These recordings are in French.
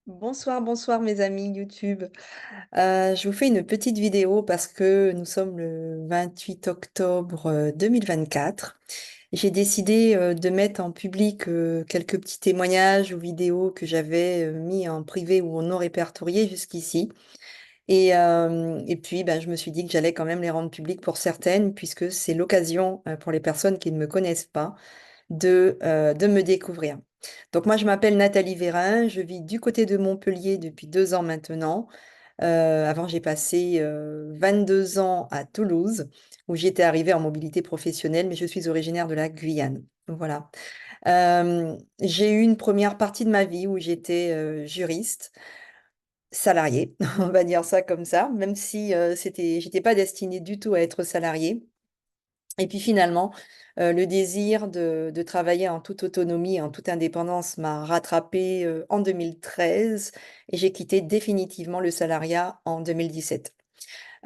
Bonsoir, bonsoir mes amis YouTube. Je vous fais une petite vidéo parce que nous sommes le 28 octobre 2024. J'ai décidé de mettre en public quelques petits témoignages ou vidéos que j'avais mis en privé ou non répertoriés jusqu'ici. Et puis, je me suis dit que j'allais quand même les rendre publics pour certaines puisque c'est l'occasion pour les personnes qui ne me connaissent pas de me découvrir. Donc moi, je m'appelle Nathalie Vérin, je vis du côté de Montpellier depuis 2 ans maintenant. Avant, j'ai passé 22 ans à Toulouse, où j'étais arrivée en mobilité professionnelle, mais je suis originaire de la Guyane. Voilà. J'ai eu une première partie de ma vie où j'étais juriste, salariée, on va dire ça comme ça, même si j'étais pas destinée du tout à être salariée. Et puis finalement, le désir de travailler en toute autonomie, en toute indépendance m'a rattrapée en 2013 et j'ai quitté définitivement le salariat en 2017.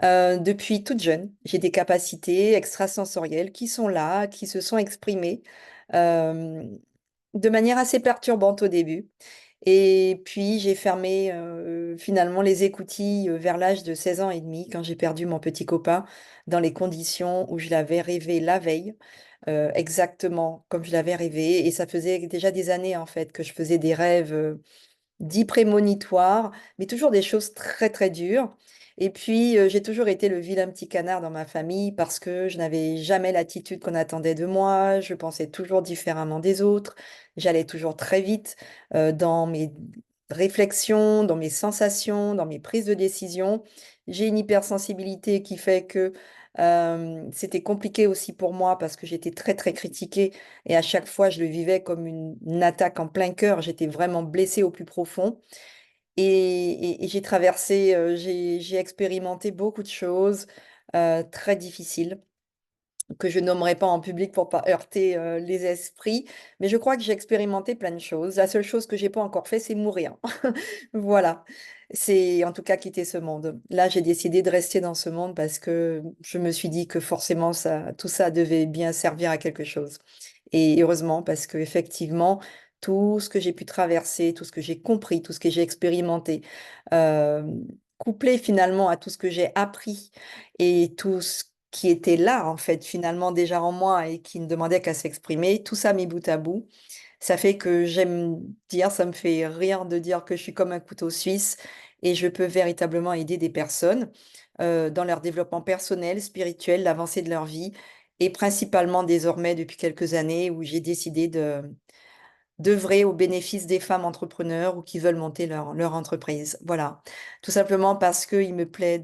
Depuis toute jeune, j'ai des capacités extrasensorielles qui sont là, qui se sont exprimées euh, de manière assez perturbante au début. Et puis j'ai fermé finalement les écoutilles vers l'âge de 16 ans et demi quand j'ai perdu mon petit copain dans les conditions où je l'avais rêvé la veille, exactement comme je l'avais rêvé. Et ça faisait déjà des années en fait que je faisais des rêves dits prémonitoires, mais toujours des choses très très dures. Et puis j'ai toujours été le vilain petit canard dans ma famille parce que je n'avais jamais l'attitude qu'on attendait de moi, je pensais toujours différemment des autres, j'allais toujours très vite dans mes réflexions, dans mes sensations, dans mes prises de décision. J'ai une hypersensibilité qui fait que c'était compliqué aussi pour moi parce que j'étais très très critiquée et à chaque fois je le vivais comme une attaque en plein cœur. J'étais vraiment blessée au plus profond et j'ai traversé, j'ai expérimenté beaucoup de choses très difficiles que je nommerai pas en public pour pas heurter les esprits, mais je crois que j'ai expérimenté plein de choses. La seule chose que j'ai pas encore fait, c'est mourir. Voilà, c'est en tout cas quitter ce monde. Là, j'ai décidé de rester dans ce monde parce que je me suis dit que forcément tout ça devait bien servir à quelque chose. Et heureusement, parce que effectivement, tout ce que j'ai pu traverser, tout ce que j'ai compris, tout ce que j'ai expérimenté, euh, couplé finalement à tout ce que j'ai appris et tout ce qui était là, en fait, finalement déjà en moi et qui ne demandait qu'à s'exprimer, tout ça mis bout à bout, ça fait que j'aime dire, ça me fait rire de dire que je suis comme un couteau suisse et je peux véritablement aider des personnes dans leur développement personnel, spirituel, l'avancée de leur vie et principalement désormais depuis quelques années où j'ai décidé d'œuvrer au bénéfice des femmes entrepreneurs ou qui veulent monter leur entreprise. Voilà. Tout simplement parce il me plaît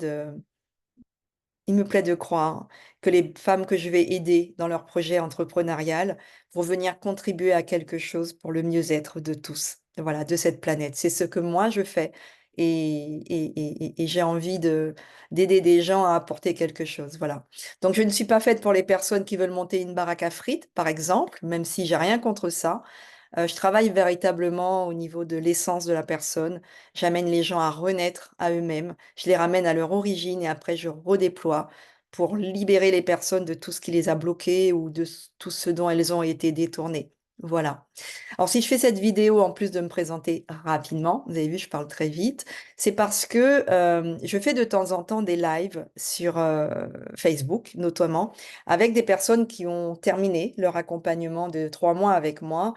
de croire que les femmes que je vais aider dans leur projet entrepreneurial vont venir contribuer à quelque chose pour le mieux-être de tous, voilà, de cette planète. C'est ce que moi je fais et j'ai envie d'aider des gens à apporter quelque chose, voilà. Donc je ne suis pas faite pour les personnes qui veulent monter une baraque à frites, par exemple, même si j'ai rien contre ça. Je travaille véritablement au niveau de l'essence de la personne. J'amène les gens à renaître à eux-mêmes. Je les ramène à leur origine et après je redéploie pour libérer les personnes de tout ce qui les a bloquées ou de tout ce dont elles ont été détournées. Voilà. Alors si je fais cette vidéo en plus de me présenter rapidement, vous avez vu, je parle très vite, c'est parce que je fais de temps en temps des lives sur Facebook, notamment, avec des personnes qui ont terminé leur accompagnement de 3 mois avec moi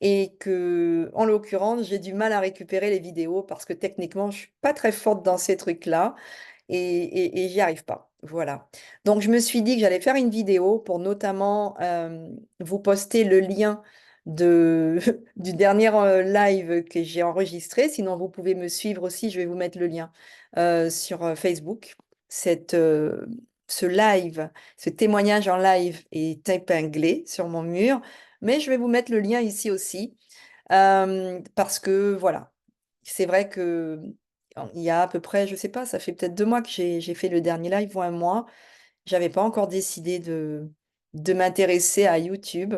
et que, en l'occurrence, j'ai du mal à récupérer les vidéos parce que techniquement, je suis pas très forte dans ces trucs-là et j'y arrive pas. Voilà. Donc, je me suis dit que j'allais faire une vidéo pour notamment vous poster le lien du dernier live que j'ai enregistré. Sinon, vous pouvez me suivre aussi. Je vais vous mettre le lien sur Facebook. Cette, euh, Ce live, ce témoignage en live est épinglé sur mon mur. Mais je vais vous mettre le lien ici aussi, parce que voilà, c'est vrai que il y a à peu près, je sais pas, ça fait peut-être 2 mois que j'ai fait le dernier live ou un mois. J'avais pas encore décidé de m'intéresser à YouTube.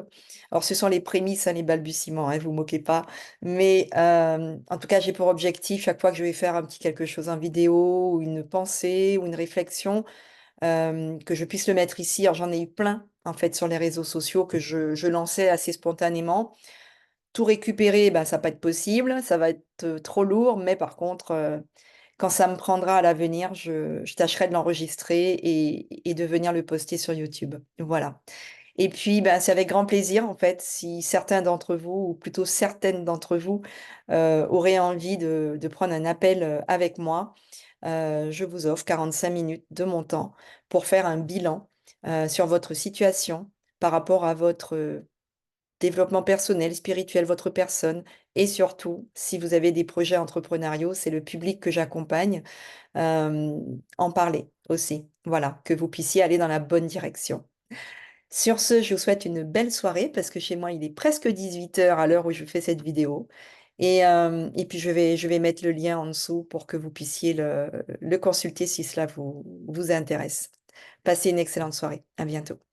Alors ce sont les prémices, hein, les balbutiements, hein, vous moquez pas. Mais en tout cas, j'ai pour objectif, chaque fois que je vais faire un petit quelque chose en vidéo, ou une pensée, ou une réflexion, que je puisse le mettre ici. Alors j'en ai eu plein en fait sur les réseaux sociaux que je lançais assez spontanément. tout récupérer, ben, ça va pas être possible, ça va être trop lourd, mais par contre, quand ça me prendra à l'avenir, je tâcherai de l'enregistrer et de venir le poster sur YouTube. Voilà. Et puis, ben, c'est avec grand plaisir, en fait, si certains d'entre vous, ou plutôt certaines d'entre vous, auraient envie de prendre un appel avec moi, je vous offre 45 minutes de mon temps pour faire un bilan sur votre situation par rapport à votre développement personnel, spirituel, votre personne, et surtout, si vous avez des projets entrepreneuriaux, c'est le public que j'accompagne, euh, en parler aussi. Voilà, que vous puissiez aller dans la bonne direction. Sur ce, je vous souhaite une belle soirée parce que chez moi, il est presque 18 heures à l'heure où je fais cette vidéo. Et puis, je vais mettre le lien en dessous pour que vous puissiez le consulter si cela vous intéresse. Passez une excellente soirée. À bientôt.